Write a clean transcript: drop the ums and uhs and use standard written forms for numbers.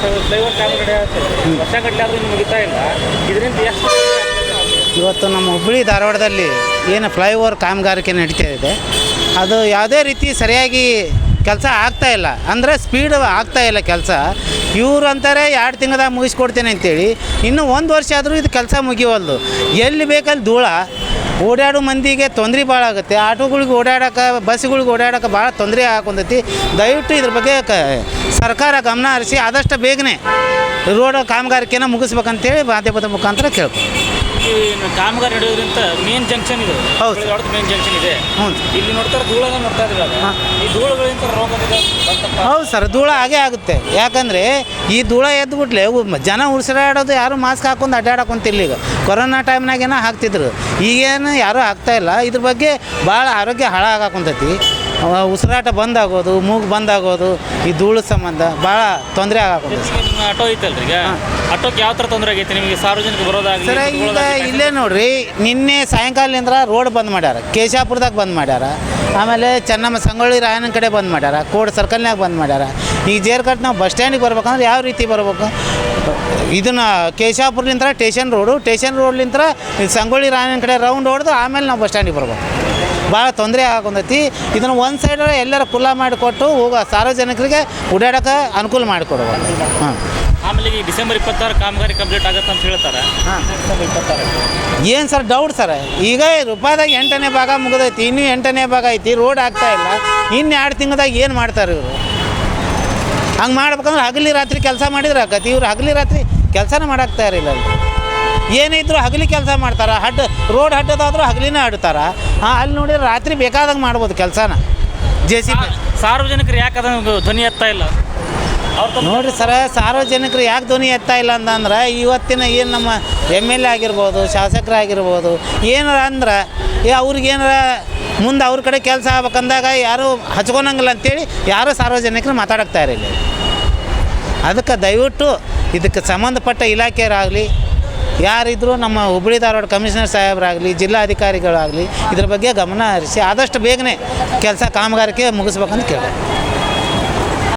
Flyover ಕಾಮಗಾರಿ ವರ್ಷಗಟ್ಟಲೆ ಆದರೂ ಇನ್ನು ಮುಗಿತಾ ಇಲ್ಲ. ಇದರಿಂದ ಎಷ್ಟು ಇವತ್ತು ನಮ್ಮ ಹುಬ್ಬಳ್ಳಿ ಧಾರವಾಡದಲ್ಲಿ ಏನು ಫ್ಲೈಓವರ್ ಕಾಮಗಾರಿಕೆ ನಡೀತಾ ಇದೆ, ಅದು ಯಾವುದೇ ರೀತಿ ಸರಿಯಾಗಿ ಕೆಲಸ ಆಗ್ತಾಯಿಲ್ಲ. ಅಂದರೆ ಸ್ಪೀಡ್ ಆಗ್ತಾಯಿಲ್ಲ ಕೆಲಸ. ಇವ್ರು ಅಂತಾರೆ 2 ತಿಂಗಳದಾಗ ಮುಗಿಸ್ಕೊಡ್ತೇನೆ ಅಂತೇಳಿ, ಇನ್ನೂ 1 ವರ್ಷ ಆದರೂ ಇದು ಕೆಲಸ ಮುಗಿವಲ್ದು. ಎಲ್ಲಿ ಬೇಕಲ್ಲಿ ಧೂಳ, ಓಡಾಡೋ ಮಂದಿಗೆ ತೊಂದರೆ ಭಾಳ ಆಗುತ್ತೆ. ಆಟೋಗಳಿಗೆ ಓಡಾಡೋಕೆ, ಬಸ್ಗಳಿಗೆ ಓಡಾಡೋಕೆ ಭಾಳ ತೊಂದರೆ ಹಾಕೊಂತೈತಿ. ದಯವಿಟ್ಟು ಇದ್ರ ಬಗ್ಗೆ ಸರ್ಕಾರ ಗಮನ ಹರಿಸಿ ಆದಷ್ಟು ಬೇಗನೆ ರೋಡ್ ಕಾಮಗಾರಿಕೆನ ಮುಗಿಸ್ಬೇಕಂತೇಳಿ ಮಾಧ್ಯಮದ ಮುಖಾಂತರ ಕೇಳ್ಕೊ. ಕಾಮಗಾರಿ ನಡೆಯೋದ್ರಿಂದ ಮೇನ್ ಜಂಕ್ಷನ್ ಇದು. ಹೌದು, ಮೇನ್ ಜಂಕ್ಷನ್ ಇದೆ. ಹ್ಞೂ, ಇಲ್ಲಿ ನೋಡ್ತಾರೆ ಧೂಳನ ನೋಡ್ತಾ ಇದ್ರಲ್ಲ, ಈ ಧೂಳುಗಳಿಂದ ರೋಗ ಹೌದು ಸರ್, ಧೂಳ ಹಾಗೇ ಆಗುತ್ತೆ. ಯಾಕಂದರೆ ಈ ಧೂಳ ಎದ್ದುಬಿಟ್ಲೆ ಜನ ಉಸಿರಾಡೋದು ಯಾರು ಮಾಸ್ಕ್ ಹಾಕೊಂಡು ಅಡ್ಡಾಡಕೊಂತಿಲ್ಲ. ಈಗ ಕೊರೋನಾ ಟೈಮ್ನಾಗೇನೋ ಹಾಕ್ತಿದ್ರು, ಈಗೇನು ಯಾರೂ ಹಾಕ್ತಾಯಿಲ್ಲ. ಇದ್ರ ಬಗ್ಗೆ ಭಾಳ ಆರೋಗ್ಯ ಹಾಳಾಗಾಕೊಂತೈತಿ. ಉಸಿರಾಟ ಬಂದಾಗೋದು, ಮೂಗು ಬಂದಾಗೋದು, ಈ ಧೂಳು ಸಂಬಂಧ ಭಾಳ ತೊಂದರೆ ಆಗಾಕೊಂತೈತಿ. ನಿಮ್ಮ ಆಟೋ ಐತಲ್ರಿ, ಈಗ ಆಟೋಕ್ಕೆ ಯಾವ ಥರ ತೊಂದರೆ ಆಗೈತೆ ನಿಮಗೆ? ಸಾರ್ವಜನಿಕ ಬರೋದಾಗಲಿ ಸರ್, ಈಗ ಇಲ್ಲೇ ನೋಡ್ರಿ, ನಿನ್ನೆ ಸಾಯಂಕಾಲದಿಂದ ರೋಡ್ ಬಂದ್ ಮಾಡ್ಯಾರ. ಕೇಶಾಪುರದಾಗ ಬಂದ್ ಮಾಡ್ಯಾರ, ಆಮೇಲೆ ಚೆನ್ನಮ್ಮ ಸಂಗೊಳ್ಳಿ ರಾಯಣ್ಣನ ಕಡೆ ಬಂದ್ ಮಾಡ್ಯಾರ, ಕೋಡ್ ಸರ್ಕಲ್ನಾಗ ಬಂದ್ ಮಾಡ್ಯಾರ. ಈಗ ಜೇರ್ಕಟ್ ನಾವು ಬಸ್ ಸ್ಟ್ಯಾಂಡಿಗೆ ಬರ್ಬೇಕಂದ್ರೆ ಯಾವ ರೀತಿ ಬರ್ಬೇಕು? ಇದನ್ನು ಕೇಶಾಪುರಲಿಂದ ಸ್ಟೇಷನ್ ರೋಡ್ಲಿಂದ ಸಂಗೊಳ್ಳಿ ರಾಯಣ್ಣನ ಕಡೆ ರೌಂಡ್ ಹೊಡೆದು ಆಮೇಲೆ ನಾವು ಬಸ್ ಸ್ಟ್ಯಾಂಡಿಗೆ ಬರ್ಬೇಕು. ಭಾಳ ತೊಂದರೆ ಆಗೊಂದೈತಿ. ಇದನ್ನು ಒಂದು ಸೈಡ್ ಎಲ್ಲರ ಕುಲ್ಲ ಮಾಡಿಕೊಟ್ಟು ಹೋಗೋ ಸಾರ್ವಜನಿಕರಿಗೆ ಓಡಾಡೋಕೆ ಅನುಕೂಲ ಮಾಡಿಕೊಡ್ಬೇಕು. ಹಾಂ, ಆಮೇಲೆ ಈ ಡಿಸೆಂಬರ್ 26 ಕಾಮಗಾರಿ ಕಂಪ್ಲೀಟ್ ಆಗುತ್ತೆ ಅಂತ ಹೇಳ್ತಾರೆ. ಹಾಂ, ಏನು ಸರ್ ಡೌಟ್ ಸರ್? ಈಗ ರೂಪಾಯಿದಾಗ 8ನೇ ಭಾಗ ಮುಗಿದೈತಿ, ಇನ್ನೂ 8ನೇ ಭಾಗ ಐತಿ, ರೋಡ್ ಆಗ್ತಾಯಿಲ್ಲ. ಇನ್ನು 2 ತಿಂಗಳದಾಗ ಏನು ಮಾಡ್ತಾರೆ ಇವರು? ಹಂಗೆ ಮಾಡ್ಬೇಕಂದ್ರೆ ಹಗಲಿ ರಾತ್ರಿ ಕೆಲಸ ಮಾಡಿದ್ರೆ ಆಕತಿ. ಇವ್ರು ಹಗಲಿ ರಾತ್ರಿ ಕೆಲಸನ ಮಾಡಾಕ್ತಾ ಇರಲಿಲ್ಲ. ಏನಿದ್ರು ಹಗಲಿ ಕೆಲಸ ಮಾಡ್ತಾರೆ. ರೋಡ್ ಹಡ್ಡದಾದ್ರೂ ಹಗಲಿನೇ ಆಡ್ತಾರೆ. ಅಲ್ಲಿ ನೋಡಿದ್ರೆ ರಾತ್ರಿ ಬೇಕಾದಂಗೆ ಮಾಡ್ಬೋದು ಕೆಲಸನ. JCB ಸಾರ್ವಜನಿಕರು ಯಾಕೆ ಅದನ್ನು ಧ್ವನಿ ಎತ್ತಾ ಇಲ್ಲ? ನೋಡಿರಿ ಸರ, ಸಾರ್ವಜನಿಕರು ಯಾಕೆ ಧ್ವನಿ ಎತ್ತಾ ಇಲ್ಲ ಅಂತಂದ್ರೆ, ಇವತ್ತಿನ ಏನು ನಮ್ಮ MLA ಆಗಿರ್ಬೋದು, ಶಾಸಕರಾಗಿರ್ಬೋದು, ಏನಾರ ಅಂದ್ರೆ ಅವ್ರಿಗೇನಾರ ಮುಂದೆ ಅವ್ರ ಕಡೆ ಕೆಲಸ ಆಗ್ಬೇಕಂದಾಗ ಯಾರೂ ಹಚ್ಕೊಳಂಗಿಲ್ಲ ಅಂತೇಳಿ ಯಾರೂ ಸಾರ್ವಜನಿಕರು ಮಾತಾಡಕ್ತಾ ಇರಲಿಲ್ಲ. ಅದಕ್ಕೆ ದಯವಿಟ್ಟು ಇದಕ್ಕೆ ಸಂಬಂಧಪಟ್ಟ ಇಲಾಖೆಯರಾಗಲಿ, ಯಾರಿದ್ದರೂ ನಮ್ಮ ಹುಬ್ಬಳ್ಳಿ ಧಾರವಾಡ ಕಮಿಷನರ್ ಸಾಹೇಬರಾಗಲಿ, ಜಿಲ್ಲಾಧಿಕಾರಿಗಳಾಗಲಿ ಇದ್ರ ಬಗ್ಗೆ ಗಮನ ಹರಿಸಿ ಆದಷ್ಟು ಬೇಗನೆ ಕೆಲಸ ಕಾಮಗಾರಿಕೆ ಮುಗಿಸ್ಬೇಕಂತ ಕೇಳಿ.